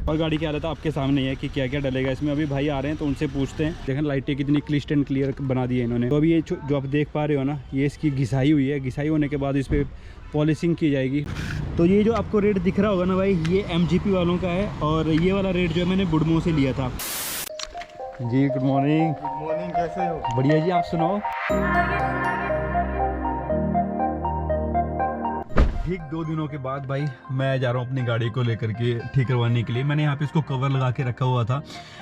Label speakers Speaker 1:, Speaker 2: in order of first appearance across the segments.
Speaker 1: और गाड़ी की हालत आपके सामने है कि क्या क्या डलेगा इसमें। अभी भाई आ रहे हैं तो उनसे पूछते हैं। देखें लाइटें कितनी क्लिस्ट एंड क्लियर बना दी है इन्होंने। तो अभी ये जो आप देख पा रहे हो ना, ये इसकी घिसाई हुई है। घिसाई होने के बाद इस पर पॉलिशिंग की जाएगी। तो ये जो आपको रेट दिख रहा होगा ना भाई, ये MGP वालों का है। और ये वाला रेट जो है मैंने बुडमो से लिया था। जी गुड मॉर्निंग।
Speaker 2: गुड मॉर्निंग, कैसे हो?
Speaker 1: बढ़िया जी, आप सुनाओ। ठीक 2 दिनों के बाद भाई मैं जा रहा हूँ अपनी गाड़ी को लेकर के ठीक करवाने के लिए। मैंने यहाँ पे इसको कवर लगा के रखा हुआ था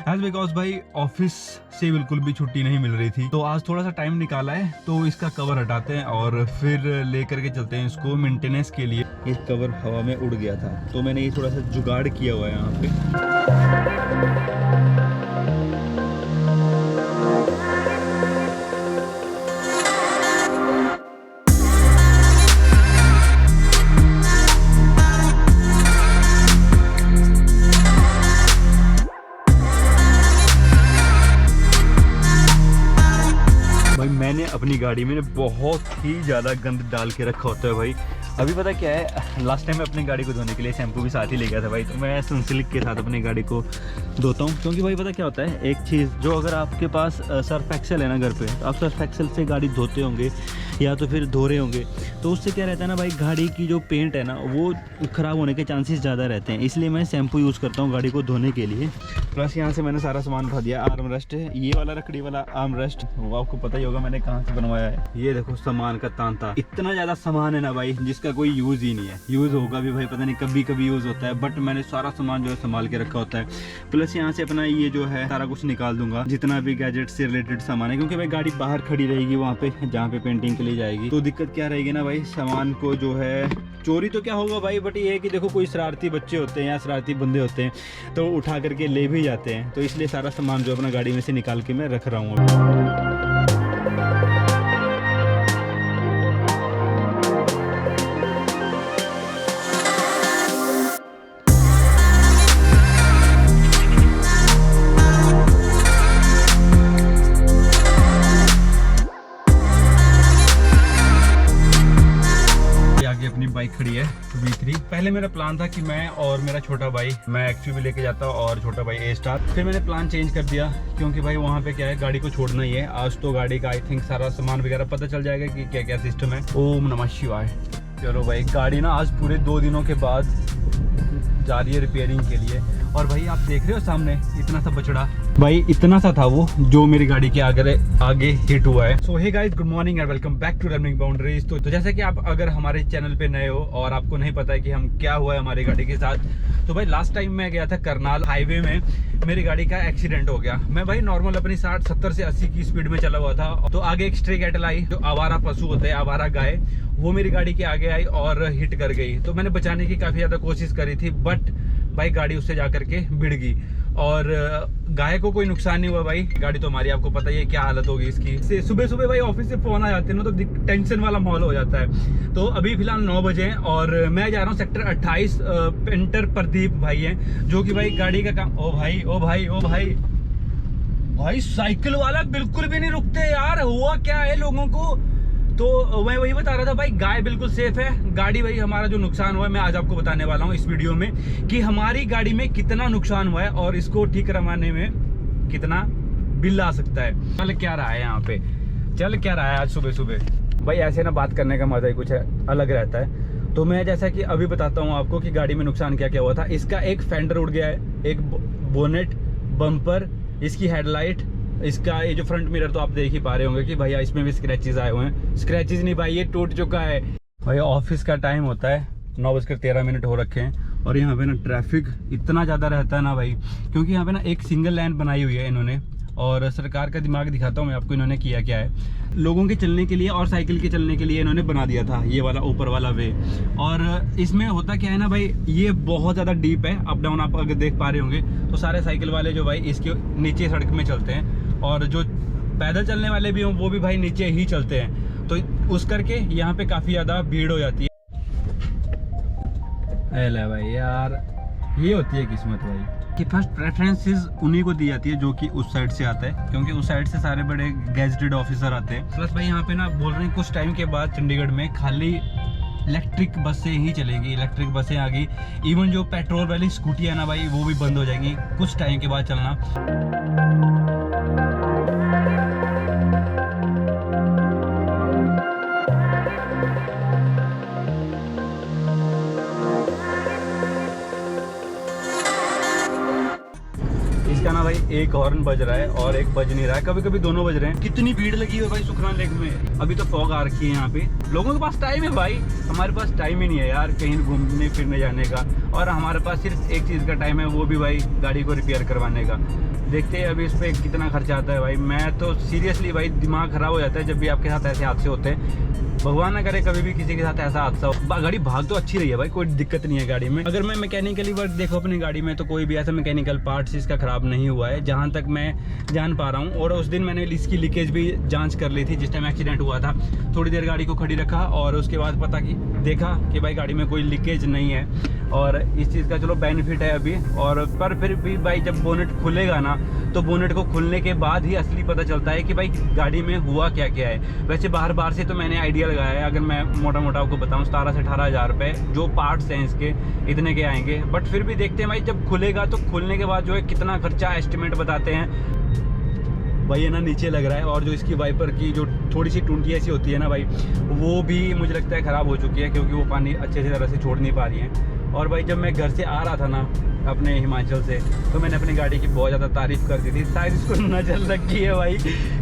Speaker 1: एज बिकॉज भाई ऑफिस से बिल्कुल भी छुट्टी नहीं मिल रही थी। तो आज थोड़ा सा टाइम निकाला है तो इसका कवर हटाते हैं और फिर लेकर के चलते हैं इसको मेंटेनेंस के लिए। ये कवर हवा में उड़ गया था तो मैंने ये थोड़ा सा जुगाड़ किया हुआ है यहाँ पे। मैंने अपनी गाड़ी में बहुत ही ज़्यादा गंद डाल के रखा होता है भाई। अभी पता क्या है, लास्ट टाइम मैं अपनी गाड़ी को धोने के लिए शैम्पू भी साथ ही ले गया था भाई। तो मैं सनसिल्क के साथ अपनी गाड़ी को धोता हूँ क्योंकि भाई पता क्या होता है, एक चीज़ जो अगर आपके पास सर्फ एक्सेल है ना घर पे, तो आप सर्फ एक्सेल से गाड़ी धोते होंगे या तो फिर धो रहे होंगे, तो उससे क्या रहता है ना भाई, गाड़ी की जो पेंट है ना वो ख़राब होने के चांसेस ज़्यादा रहते हैं। इसलिए मैं शैम्पू यूज़ करता हूँ गाड़ी को धोने के लिए। प्लस यहाँ से मैंने सारा सामान उठा दिया। आर्म रेस्ट है ये वाला, लकड़ी वाला आर्म रेस्ट, वो आपको पता ही होगा मैंने कहाँ से बनवाया है। ये देखो सामान का तांता, इतना ज़्यादा सामान है ना भाई जिसका कोई यूज़ ही नहीं है। यूज़ होगा भी भाई पता नहीं, कभी कभी यूज़ होता है, बट मैंने सारा सामान जो है संभाल के रखा होता है। प्लस यहाँ से अपना ये जो है सारा कुछ निकाल दूंगा, जितना भी गैजेट से रिलेटेड सामान है, क्योंकि भाई गाड़ी बाहर खड़ी रहेगी वहाँ पे जहाँ पे पेंटिंग के लिए जाएगी। तो दिक्कत क्या रहेगी ना भाई, सामान को जो है चोरी तो क्या होगा भाई, बट ये है कि देखो कोई शरारती बच्चे होते हैं या शरारती बंदे होते हैं तो उठा करके ले भी जाते हैं। तो इसलिए सारा सामान जो अपना गाड़ी में से निकाल के मैं रख रहा हूँ। बाइक खड़ी है V3। पहले मेरा प्लान था कि मैं और मेरा छोटा भाई, मैं XUV लेके जाता और छोटा भाई A-Star। फिर मैंने प्लान चेंज कर दिया क्योंकि भाई वहाँ पे क्या है, गाड़ी को छोड़ना ही है। आज तो गाड़ी का आई थिंक सारा सामान वगैरह पता चल जाएगा कि क्या क्या सिस्टम है। ओम नमः शिवाय। चलो भाई, गाड़ी ना आज पूरे 2 दिनों के बाद जा रही है रिपेयरिंग के लिए। और भाई आप देख रहे हो सामने इतना सा बछड़ा, भाई इतना सा था वो जो मेरी गाड़ी के आगे हिट हुआ है। So hey guys, good morning and welcome back to running boundaries. तो जैसे कि आप अगर हमारे चैनल पे नए हो और आपको नहीं पता है कि हम क्या हुआ है हमारी गाड़ी के साथ, तो भाई लास्ट टाइम मैं गया था करनाल हाईवे में, मेरी गाड़ी का एक्सीडेंट हो गया। मैं भाई नॉर्मल अपनी 60, 70 से 80 की स्पीड में चला हुआ था। तो आगे एक स्ट्रे कैटल आई, जो आवारा पशु होते हैं, आवारा गाय, वो मेरी गाड़ी के आगे आई और हिट कर गई। तो मैंने बचाने की काफी ज्यादा कोशिश करी थी, बट भाई गाड़ी उससे जा करके भिड़ गई और गाय को कोई नुकसान नहीं हुआ भाई। गाड़ी तो हमारी, आपको पता ही है क्या हालत होगी इसकी। सुबह सुबह भाई ऑफिस से फोन आ जाते हैं ना तो टेंशन वाला माहौल हो जाता है। तो अभी फिलहाल 9 बजे हैं और मैं जा रहा हूँ सेक्टर 28। पेंटर प्रदीप भाई हैं जो कि भाई गाड़ी का काम। ओ भाई ओ भाई ओ भाई, भाई साइकिल वाला बिल्कुल भी नहीं रुकते यार, हुआ क्या है लोगों को। तो मैं वही बता रहा था भाई, गाय बिल्कुल सेफ है। गाड़ी भाई हमारा जो नुकसान हुआ है मैं आज आपको बताने वाला हूँ इस वीडियो में कि हमारी गाड़ी में कितना नुकसान हुआ है और इसको ठीक करवाने में कितना बिल आ सकता है। चल क्या रहा है यहाँ पे, चल क्या रहा है आज सुबह सुबह। भाई ऐसे ना बात करने का मजा ही कुछ अलग रहता है। तो मैं जैसा कि अभी बताता हूँ आपको कि गाड़ी में नुकसान क्या क्या हुआ था। इसका एक फेंडर उड़ गया है, एक बोनेट, बम्पर, इसकी हेडलाइट, इसका ये जो फ्रंट मिरर तो आप देख ही पा रहे होंगे कि भैया इसमें भी स्क्रैचेस आए हुए हैं। स्क्रैचेस नहीं भाई, ये टूट चुका है। भाई ऑफिस का टाइम होता है, 9:13 हो रखे हैं और यहाँ पे ना ट्रैफिक इतना ज़्यादा रहता है ना भाई, क्योंकि यहाँ पे ना एक सिंगल लाइन बनाई हुई है इन्होंने। और सरकार का दिमाग दिखाता हूँ मैं आपको, इन्होंने किया क्या है, लोगों के चलने के लिए और साइकिल के चलने के लिए इन्होंने बना दिया था ये वाला ऊपर वाला वे। और इसमें होता क्या है ना भाई, ये बहुत ज़्यादा डीप है, अप डाउन आप अगर देख पा रहे होंगे तो सारे साइकिल वाले जो भाई इसके नीचे सड़क में चलते हैं और जो पैदल चलने वाले भी हों वो भी भाई नीचे ही चलते हैं। तो उस करके यहाँ पे काफ़ी ज़्यादा भीड़ हो जाती है। अरे भाई यार, ये होती है किस्मत भाई कि फर्स्ट प्रेफरेंसेस उन्हीं को दी जाती है जो कि उस साइड से आता है, क्योंकि उस साइड से सारे बड़े गैजेटेड ऑफिसर आते हैं। प्लस भाई यहाँ पे ना बोल रहे हैं कुछ टाइम के बाद चंडीगढ़ में खाली इलेक्ट्रिक बसें ही चलेंगी, इलेक्ट्रिक बसें आ गई। इवन जो पेट्रोल वाली स्कूटी है ना भाई, वो भी बंद हो जाएंगी कुछ टाइम के बाद चलना। इसका ना भाई एक हॉर्न बज रहा है और एक बज नहीं रहा है, कभी कभी दोनों बज रहे हैं। कितनी भीड़ लगी है भाई सुखना लेक में। अभी तो फॉग आ रखी है यहाँ पे। लोगों के पास टाइम है भाई, हमारे पास टाइम ही नहीं है यार कहीं घूमने फिरने जाने का। और हमारे पास सिर्फ एक चीज़ का टाइम है, वो भी भाई गाड़ी को रिपेयर करवाने का। देखते हैं अभी इस पर कितना खर्चा आता है भाई। मैं तो सीरियसली भाई दिमाग खराब हो जाता है जब भी आपके साथ ऐसे हादसे होते हैं। भगवान ना करे कभी भी किसी के साथ ऐसा हादसा हो। गाड़ी भाग तो अच्छी रही है भाई, कोई दिक्कत नहीं है गाड़ी में। अगर मैं मैकेनिकली वर्क देखो अपनी गाड़ी में, तो कोई भी ऐसा मैकेनिकल पार्ट्स इसका खराब नहीं हुआ है जहाँ तक मैं जान पा रहा हूँ। और उस दिन मैंने इसकी लीकेज भी जांच कर ली थी जिस टाइम एक्सीडेंट हुआ था। थोड़ी देर गाड़ी को खड़ी रखा और उसके बाद देखा कि भाई गाड़ी में कोई लीकेज नहीं है। और इस चीज़ का चलो बेनिफिट है अभी। और पर फिर भी भाई जब बोनेट खुलेगा ना, तो बोनेट को खुलने के बाद ही असली पता चलता है कि भाई गाड़ी में हुआ क्या क्या है। वैसे बाहर से तो मैंने आइडिया लगाया है, अगर मैं मोटा मोटा आपको बताऊं 17 से 18 हज़ार रुपये जो पार्ट्स हैं इसके इतने के आएंगे। बट फिर भी देखते हैं भाई जब खुलेगा तो खुलने के बाद जो है कितना खर्चा एस्टिमेट बताते हैं भाई। ये ना नीचे लग रहा है। और जो इसकी वाइपर की जो थोड़ी सी टूंटी ऐसी होती है ना भाई, वो भी मुझे लगता है ख़राब हो चुकी है, क्योंकि वो पानी अच्छे से तरह से छोड़ नहीं पा रही है। और भाई जब मैं घर से आ रहा था ना अपने हिमाचल से, तो मैंने अपनी गाड़ी की बहुत ज़्यादा तारीफ़ कर दी थी। शायद इसको नज़र लग गई है भाई,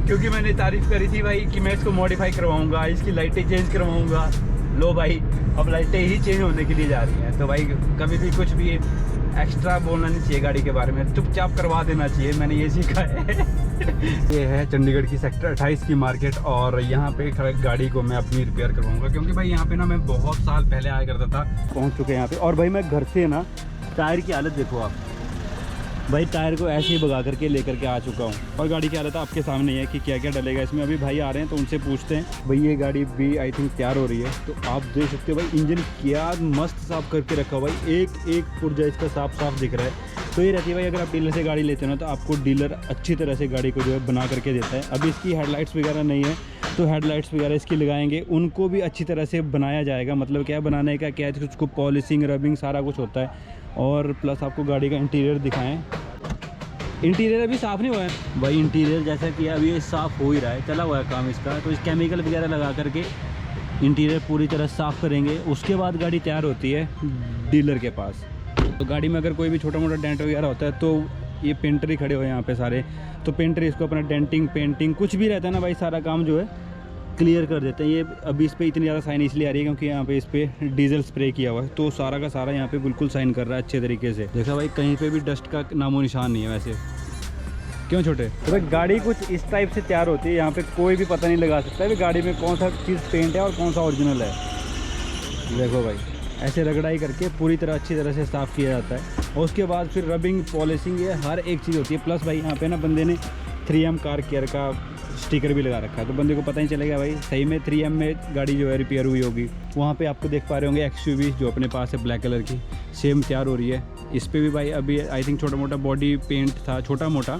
Speaker 1: क्योंकि मैंने तारीफ़ करी थी भाई कि मैं इसको मॉडिफाई करवाऊँगा, इसकी लाइटें चेंज करवाऊँगा। लो भाई अब लाइटें ही चेंज होने के लिए जा रही हैं। तो भाई कभी भी कुछ भी एक्स्ट्रा बोलना नहीं चाहिए गाड़ी के बारे में, चुपचाप करवा देना चाहिए, मैंने ये सीखा है। ये है चंडीगढ़ की सेक्टर 28 की मार्केट। और यहाँ पे गाड़ी को मैं अपनी रिपेयर करवाऊँगा, क्योंकि भाई यहाँ पे ना मैं बहुत साल पहले आया करता था। पहुँच चुके हैं यहाँ पे। और भाई मैं घर से ना टायर की हालत देखो आप भाई, टायर को ऐसे ही भगा करके लेकर के आ चुका हूँ। और गाड़ी की हालत आपके सामने है कि क्या क्या डलेगा इसमें। अभी भाई आ रहे हैं तो उनसे पूछते हैं। भाई ये गाड़ी भी आई थिंक तैयार हो रही है, तो आप देख सकते हो भाई इंजन क्या मस्त साफ़ करके रखा हुआ भाई, एक एक पुर्जा इसका साफ दिख रहा है। तो ये रहती है भाई, अगर आप डीलर से गाड़ी लेते हो ना, तो आपको डीलर अच्छी तरह से गाड़ी को जो है बना करके देता है। अभी इसकी हेडलाइट्स वगैरह नहीं है, तो हेडलाइट्स वगैरह इसकी लगाएंगे, उनको भी अच्छी तरह से बनाया जाएगा। मतलब क्या बनाने का क्या है, उसको पॉलिशिंग रबिंग सारा कुछ होता है। और प्लस आपको गाड़ी का इंटीरियर दिखाएं। इंटीरियर अभी साफ़ नहीं हुआ है भाई, इंटीरियर जैसा कि अभी ये साफ़ हो ही रहा है, चला हुआ है काम इसका। तो इस केमिकल वगैरह लगा करके इंटीरियर पूरी तरह साफ़ करेंगे, उसके बाद गाड़ी तैयार होती है डीलर के पास। तो गाड़ी में अगर कोई भी छोटा मोटा डेंट वगैरह होता है, तो ये पेंटर ही खड़े हुए हैं यहाँ पे सारे, तो पेंटर इसको अपना डेंटिंग पेंटिंग कुछ भी रहता है ना भाई, सारा काम जो है क्लियर कर देते हैं। ये अभी इस पर इतनी ज़्यादा साइन इसलिए आ रही है क्योंकि यहाँ पे इस पर डीजल स्प्रे किया हुआ है, तो सारा का सारा यहाँ पे बिल्कुल साइन कर रहा है अच्छे तरीके से। देखा भाई कहीं पे भी डस्ट का नामो निशान नहीं है वैसे। क्यों छोटे? तो भाई गाड़ी कुछ इस टाइप से तैयार होती है, यहाँ पे कोई भी पता नहीं लगा सकता है कि गाड़ी में कौन सा चीज़ पेंट है और कौन सा ओरिजिनल है। देखो भाई ऐसे रगड़ाई करके पूरी तरह अच्छी तरह से साफ़ किया जाता है। और उसके बाद फिर रबिंग पॉलिशिंग, ये हर एक चीज़ होती है। प्लस भाई यहाँ पे ना बंदे ने 3M कार केयर का स्टिकर भी लगा रखा है, तो बंदे को पता ही चलेगा भाई सही में 3M में गाड़ी जो है रिपेयर हुई होगी। वहाँ पे आपको देख पा रहे होंगे XUV जो अपने पास है ब्लैक कलर की, सेम तैयार हो रही है। इस पर भी भाई अभी आई थिंक छोटा मोटा बॉडी पेंट था, छोटा मोटा,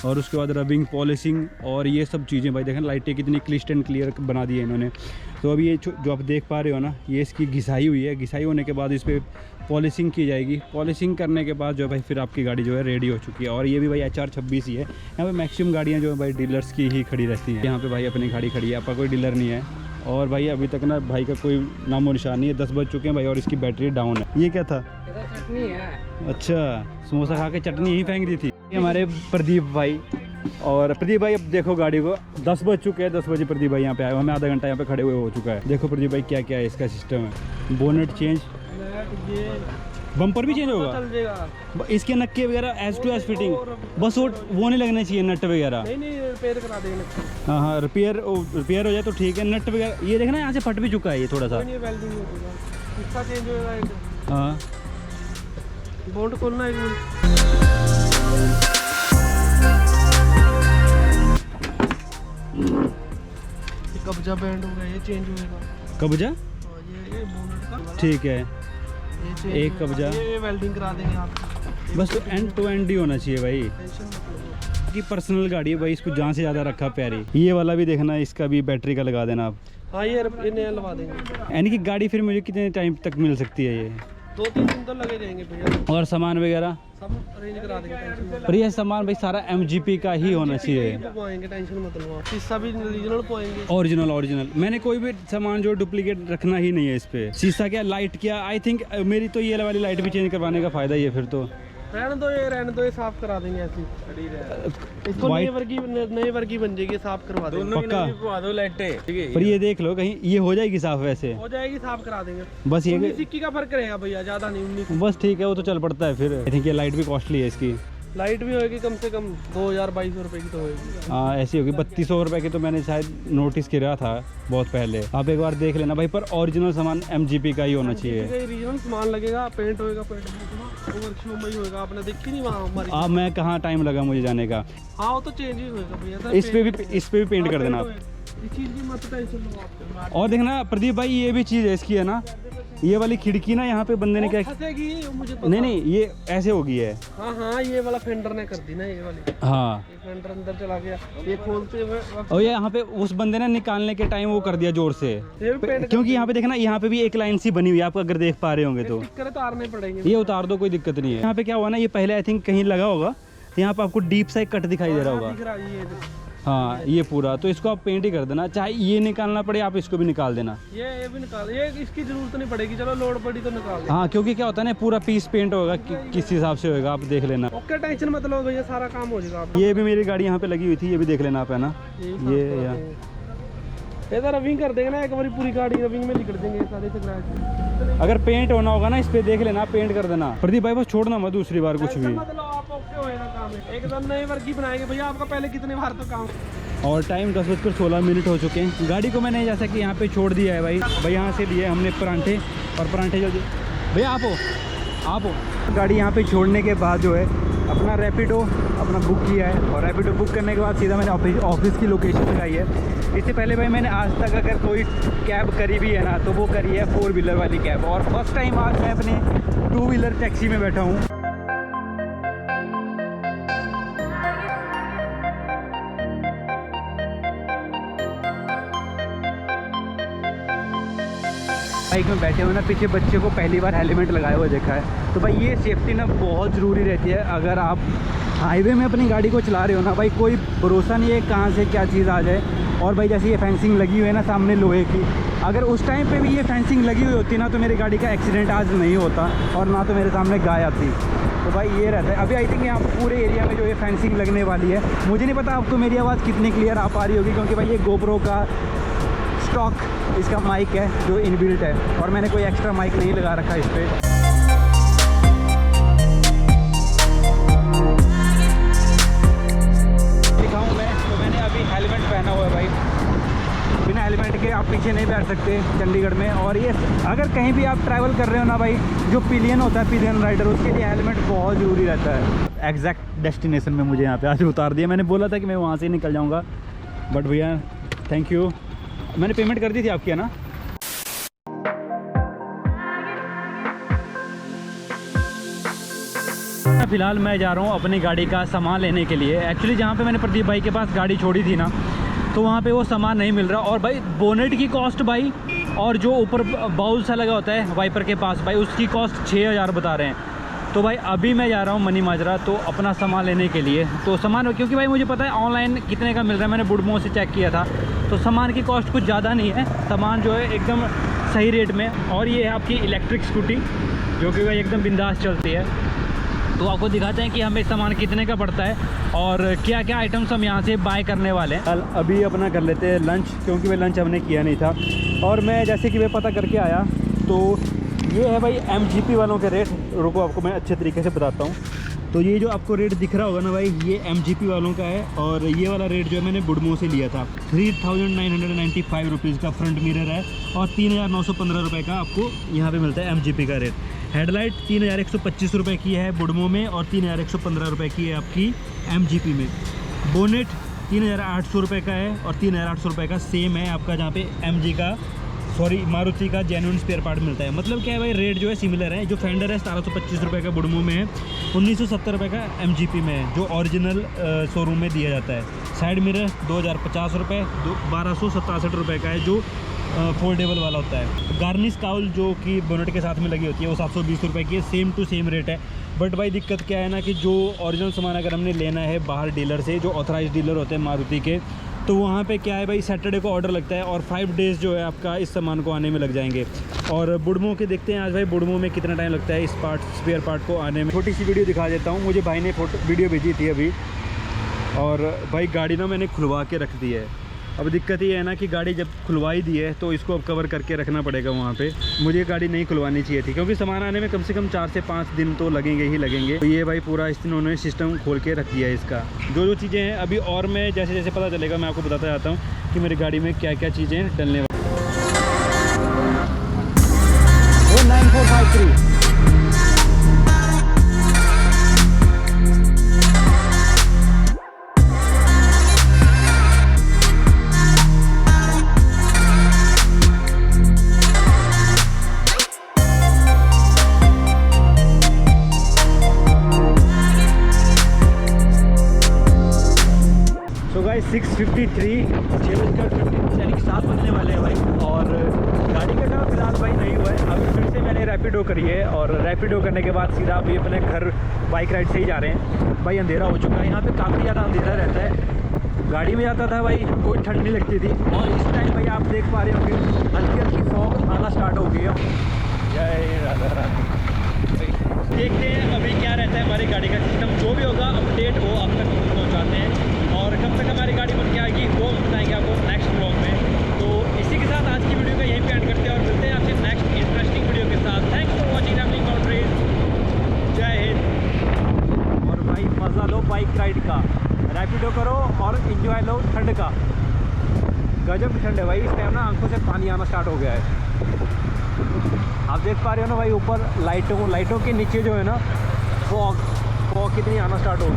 Speaker 1: और उसके बाद रबिंग पॉलिशिंग और ये सब चीज़ें। भाई देखें लाइटें कितनी क्लिस्ट एंड क्लियर बना दी है इन्होंने। तो अभी ये जो आप देख पा रहे हो ना, ये इसकी घिसाई हुई है। घिसाई होने के बाद इस पर पॉलिशिंग की जाएगी। पॉलिशिंग करने के बाद जो है भाई फिर आपकी गाड़ी जो है रेडी हो चुकी है। और ये भी भाई HR26 ही है। यहाँ पे मैक्सिमम गाड़ियाँ जो है भाई डीलर्स की ही खड़ी रहती हैं। यहाँ पे भाई अपनी गाड़ी खड़ी है, आपका कोई डीलर नहीं है। और भाई अभी तक ना भाई का कोई नामो निशान नहीं है। 10 बज चुके हैं भाई और इसकी बैटरी डाउन है। ये क्या था?
Speaker 2: चटनी है।
Speaker 1: अच्छा, समोसा खा के चटनी ही फेंक दी थी हमारे प्रदीप भाई। और प्रदीप भाई अब देखो गाड़ी को 10 बज चुके हैं, 10 बजे प्रदीप भाई यहाँ पे आए, हमें आधा घंटा यहाँ पे खड़े हुए हो चुका है। देखो प्रदीप भाई क्या क्या है इसका सिस्टम है। बोनेट चेंज, बम्पर भी चेंज होगा, इसके नक्के वगैरह एज टू एज फिटिंग, बस वो नहीं लगने चाहिए नट वगैरह।
Speaker 2: नहीं रिपेयर करा देंगे।
Speaker 1: हाँ रिपेयर हो जाए तो ठीक है। नट वगैरह ये देखना यहाँ से फट भी चुका है ये थोड़ा सा।
Speaker 2: वेल्डिंग इसका चेंज होगा एक।
Speaker 1: हाँ
Speaker 2: बोल्ट खोलना है। कब्जा बैंड होगा, ये चेंज होगा।
Speaker 1: कब्जा?
Speaker 2: ये बोनेट का
Speaker 1: ठीक है,
Speaker 2: ये
Speaker 1: एक कब्जा,
Speaker 2: ये वेल्डिंग करा देंगे आप।
Speaker 1: बस तो एंड टू एंड ही होना चाहिए भाई। कि पर्सनल गाड़ी है भाई, इसको जहाँ से ज़्यादा रखा प्यारी। ये वाला भी देखना, इसका भी बैटरी का लगा देना आप।
Speaker 2: हाँ ये नया लगा देंगे।
Speaker 1: यानी कि गाड़ी फिर मुझे कितने टाइम तक मिल सकती है ये?
Speaker 2: 2-3 दिन तो लगे जाएंगे भैया।
Speaker 1: और सामान वगैरह
Speaker 2: सब अरेंज करा देंगे, टेंशन मत
Speaker 1: पर ये सामान भाई सारा MGP का ही होना चाहिए।
Speaker 2: लगवाएंगे, टेंशन मत लो आप। शीशा भी ओरिजिनल पाएंगे।
Speaker 1: ओरिजिनल मैंने कोई भी सामान जो डुप्लीकेट रखना ही नहीं है इस पे। शीशा क्या, लाइट क्या, आई थिंक मेरी तो ये वाली लाइट भी चेंज करवाने का फायदा ही है फिर तो।
Speaker 2: रहने दो, ये साफ करा देंगे ऐसी। इसको नए वर्गी बन जाएगी, साफ करवा देंगे।
Speaker 1: पक्का
Speaker 3: दो लाइटें।
Speaker 1: पर ये देख लो कहीं ये हो जाएगी साफ, वैसे
Speaker 2: हो जाएगी, साफ करा देंगे।
Speaker 1: बस ये
Speaker 2: 19 21 का फर्क रहेगा भैया, ज्यादा नहीं। 19
Speaker 1: बस ठीक है, वो तो चल पड़ता है फिर। आई थिंक ये लाइट भी कॉस्टली है इसकी।
Speaker 2: लाइट भी होगी कम से कम 2000-2200 रुपए की तो होगी।
Speaker 1: हाँ ऐसी होगी। 3200 रुपये की तो मैंने शायद नोटिस किया था बहुत पहले। आप एक बार देख लेना भाई, पर ओरिजिनल सामान MGP का ही होना चाहिए।
Speaker 2: ओरिजिनल सामान लगेगा, पेंट होएगा, वर्कशॉप में ही होएगा। आपने देखी नहीं वहाँ हमारी?
Speaker 1: अब मैं कहाँ टाइम लगा मुझे जाने का।
Speaker 2: हाँ वो तो चेंज ही होएगा भैया।
Speaker 1: इस पे भी पेंट कर देना आप।
Speaker 2: इस चीज की मत टेंशन लो आप।
Speaker 1: और देखना प्रदीप भाई, ये भी चीज़ है इसकी है ना, ये वाली खिड़की ना यहाँ पे बंदे ने क्या,
Speaker 2: फंसेगी मुझे पता।
Speaker 1: नहीं ये ऐसे होगी है।
Speaker 2: हाँ ये वाला फेंडर ने कर दी ना, ये वाली।
Speaker 1: हाँ
Speaker 2: ये फेंडर अंदर चला गया, ये खोलते हुए
Speaker 1: और ये यहाँ पे उस बंदे ने निकालने के टाइम वो कर दिया जोर से,
Speaker 2: ये भी पेंट
Speaker 1: क्योंकि यहाँ पे देखना, यहाँ पे भी एक लाइन सी बनी हुई है, आप अगर देख पा रहे होंगे तो।
Speaker 2: स्टिकर उतारने पड़ेंगे।
Speaker 1: ये उतार दो, कोई दिक्कत नहीं है। यहाँ पे क्या हुआ ना, ये पहले आई थिंक कहीं लगा होगा, तो यहाँ पे आपको डीप सा एक कट दिखाई दे रहा होगा।
Speaker 2: दिख रहा है ये।
Speaker 1: हाँ ये पूरा, तो इसको आप पेंट ही कर देना, चाहे ये निकालना पड़े आप इसको भी निकाल देना।
Speaker 2: ये भी निकाल, ये इसकी जरूरत नहीं पड़ेगी, चलो लोड पड़ी तो निकाल दे।
Speaker 1: हाँ क्योंकि क्या होता है ना, पूरा पीस पेंट होगा किस हिसाब से होगा, आप देख लेना।
Speaker 2: ओके टेंशन मत लो भैया, सारा काम हो जाएगा आप।
Speaker 1: ये भी मेरी गाड़ी यहाँ पे लगी हुई थी, ये भी देख लेना आप है ना।
Speaker 2: ये तो रविंग कर देंगे ना एक बार, पूरी गाड़ी रविंग में निकल देंगे सारे से।
Speaker 1: अगर पेंट होना होगा ना इस पे देख लेना, पेंट कर देना। प्रदीप भाई बस छोड़ना मत दूसरी बार कुछ भी।
Speaker 2: मतलब आप ओके होएगा काम है, एकदम नए वर्गी बनाएंगे भैया। आपका पहले कितने बार तो काम।
Speaker 1: और टाइम 10:16 हो चुके हैं। गाड़ी को मैंने जैसा कि यहाँ पे छोड़ दिया है भाई यहाँ से लिए हमने परांठे, और परांठे जल्दी भैया आप हो। गाड़ी यहाँ पे छोड़ने के बाद जो है अपना रैपिडो अपना बुक किया है, और रैपिडो बुक करने के बाद सीधा मैंने ऑफिस की लोकेशन लगाई है। इससे पहले भाई मैंने आज तक अगर कोई कैब करी भी है ना, तो वो करी है 4 व्हीलर वाली कैब, और फर्स्ट टाइम आज मैं अपनी 2 व्हीलर टैक्सी में बैठा हूँ। बाइक में बैठे हुए ना, पीछे बच्चे को पहली बार हेलमेट लगाया हुआ देखा है। तो भाई ये सेफ्टी ना बहुत ज़रूरी रहती है। अगर आप हाईवे में अपनी गाड़ी को चला रहे हो ना भाई, कोई भरोसा नहीं है कहाँ से क्या चीज़ आ जाए। और भाई जैसे ये फेंसिंग लगी हुई है ना सामने लोहे की, अगर उस टाइम पे भी ये फेंसिंग लगी हुई होती ना, तो मेरी गाड़ी का एक्सीडेंट आज नहीं होता, और ना तो मेरे सामने गाय आती। तो भाई ये रहता है। अभी आई थिंक यहाँ पूरे एरिया में जो ये फेंसिंग लगने वाली है, मुझे नहीं पता आपको मेरी आवाज़ कितनी क्लियर आ पा रही होगी, क्योंकि भाई ये GoPro का स्टॉक इसका माइक है जो इनबिल्ट है, और मैंने कोई एक्स्ट्रा माइक नहीं लगा रखा इस पर। दिखाऊँ मैं तो मैंने अभी हेलमेट पहना हुआ है भाई, बिना हेलमेट के आप पीछे नहीं बैठ सकते चंडीगढ़ में। और ये अगर कहीं भी आप ट्रैवल कर रहे हो ना भाई, जो पिलियन होता है, पिलियन राइडर, उसके लिए हेलमेट बहुत ज़रूरी रहता है। एग्जैक्ट डेस्टिनेशन में मुझे यहाँ पे आज उतार दिया। मैंने बोला था कि मैं वहाँ से निकल जाऊँगा, बट भैया थैंक यू। मैंने पेमेंट कर दी थी आपकी है ना। फिलहाल मैं जा रहा हूँ अपनी गाड़ी का सामान लेने के लिए। एक्चुअली जहाँ पे मैंने प्रदीप भाई के पास गाड़ी छोड़ी थी ना, तो वहाँ पे वो सामान नहीं मिल रहा। और भाई बोनेट की कॉस्ट भाई, और जो ऊपर बाउल सा लगा होता है वाइपर के पास भाई, उसकी कॉस्ट 6000 बता रहे हैं। तो भाई अभी मैं जा रहा हूँ मनी माजरा, तो अपना सामान लेने के लिए। तो सामान, क्योंकि भाई मुझे पता है ऑनलाइन कितने का मिल रहा है, मैंने बुडमो से चेक किया था, तो सामान की कॉस्ट कुछ ज़्यादा नहीं है, सामान जो है एकदम सही रेट में। और ये है आपकी इलेक्ट्रिक स्कूटी, जो कि भाई एकदम बिंदास चलती है। तो आपको दिखाते हैं कि हमें सामान कितने का पड़ता है, और क्या क्या आइटम्स हम यहाँ से बाय करने वाले हैं। कल अभी अपना कर लेते हैं लंच, क्योंकि भाई लंच हमने किया नहीं था। और मैं जैसे कि मैं पता करके आया, तो ये है भाई MGP वालों के रेट। रुको आपको मैं अच्छे तरीके से बताता हूँ। तो ये जो आपको रेट दिख रहा होगा ना भाई, ये MGP वालों का है, और ये वाला रेट जो है मैंने बुडमो से लिया था। 3995 रुपीज़ का फ्रंट मिरर है, और 3915 रुपये का आपको यहाँ पे मिलता है MGP का रेट। हेडलाइट 3125 रुपये की है बुडमो में, और 3115 रुपये की है आपकी MGP में। बोनेट 3800 रुपये का है, और 3800 रुपये का सेम है आपका जहाँ पे मारुति का जेन्युइन स्पेयर पार्ट मिलता है। मतलब क्या है भाई, रेट जो है सिमिलर है। जो फेंडर है 1725 रुपये का बुडमो में है, 1970 रुपये का MGP में है, जो ओरिजिनल शोरूम में दिया जाता है। साइड मिरर 2050 रुपये, 1267 रुपये का है, जो फोल्डेबल वाला होता है। गार्निश काउल जो कि बोनेट के साथ में लगी होती है वो 720 रुपये की है, सेम टू सेम रेट है। बट भाई दिक्कत क्या है ना कि जो ओरिजिनल सामान अगर हमने लेना है बाहर डीलर से, जो ऑथराइज डीलर होते हैं मारुति के, तो वहाँ पे क्या है भाई, सैटरडे को ऑर्डर लगता है और 5 डेज़ जो है आपका इस सामान को आने में लग जाएंगे। और बुड़मो के देखते हैं आज भाई बुड़मो में कितना टाइम लगता है इस स्पेयर पार्ट को आने में। छोटी सी वीडियो दिखा देता हूँ, मुझे भाई ने वीडियो भेजी थी अभी, और भाई गाड़ी ना मैंने खुलवा के रख दी है। अब दिक्कत ये है ना कि गाड़ी जब खुलवाई दी है तो इसको अब कवर करके रखना पड़ेगा वहाँ पे। मुझे गाड़ी नहीं खुलवानी चाहिए थी क्योंकि सामान आने में कम से कम 4 से 5 दिन तो लगेंगे ही लगेंगे। तो ये भाई पूरा इन्होंने सिस्टम खोल के रख दिया है इसका, जो चीज़ें हैं अभी। और मैं जैसे जैसे पता चलेगा मैं आपको बताता जाता हूँ कि मेरी गाड़ी में क्या क्या चीज़ें डलने वाली। 9453 6:53 यानी कि 7 बजने वाले हैं भाई। और गाड़ी का काम फिलहाल भाई नहीं हुआ है। अभी फिर से मैंने रैपिडो करी है और रैपिडो करने के बाद सीधा अभी अपने घर बाइक राइड से ही जा रहे हैं। भाई अंधेरा हो चुका है, यहाँ पे काफ़ी ज़्यादा अंधेरा रहता है। गाड़ी में जाता था भाई कोई ठंड नहीं लगती थी, और इस टाइम भाई आप देख पा रहे होंगे हल्की हल्की फॉग आना स्टार्ट हो गई है। जय राधा रानी। देखते हैं अभी क्या रहता है हमारी गाड़ी का सिस्टम, जो भी होगा अपडेट वो आप तक पहुँचाते हैं। और कब तक हमारी गाड़ी बन के आएगी वो हम बताएंगे आपको नेक्स्ट ब्लॉग में। तो इसी के साथ आज की वीडियो को यहीं पे एंड करते हैं और मिलते हैं आपसे नेक्स्ट इंटरेस्टिंग वीडियो के साथ। Thanks for watching travelling countries. जय हिंद। और भाई मज़ा लो बाइक राइड का, रैपिडो करो और इंजॉय लो ठंड का। गजब ठंड है भाई, इस टाइम ना आंखों से पानी आना स्टार्ट हो गया है। आप देख पा रहे हो ना भाई, ऊपर लाइटों के नीचे जो है ना फॉग कितनी आना स्टार्ट हो गई।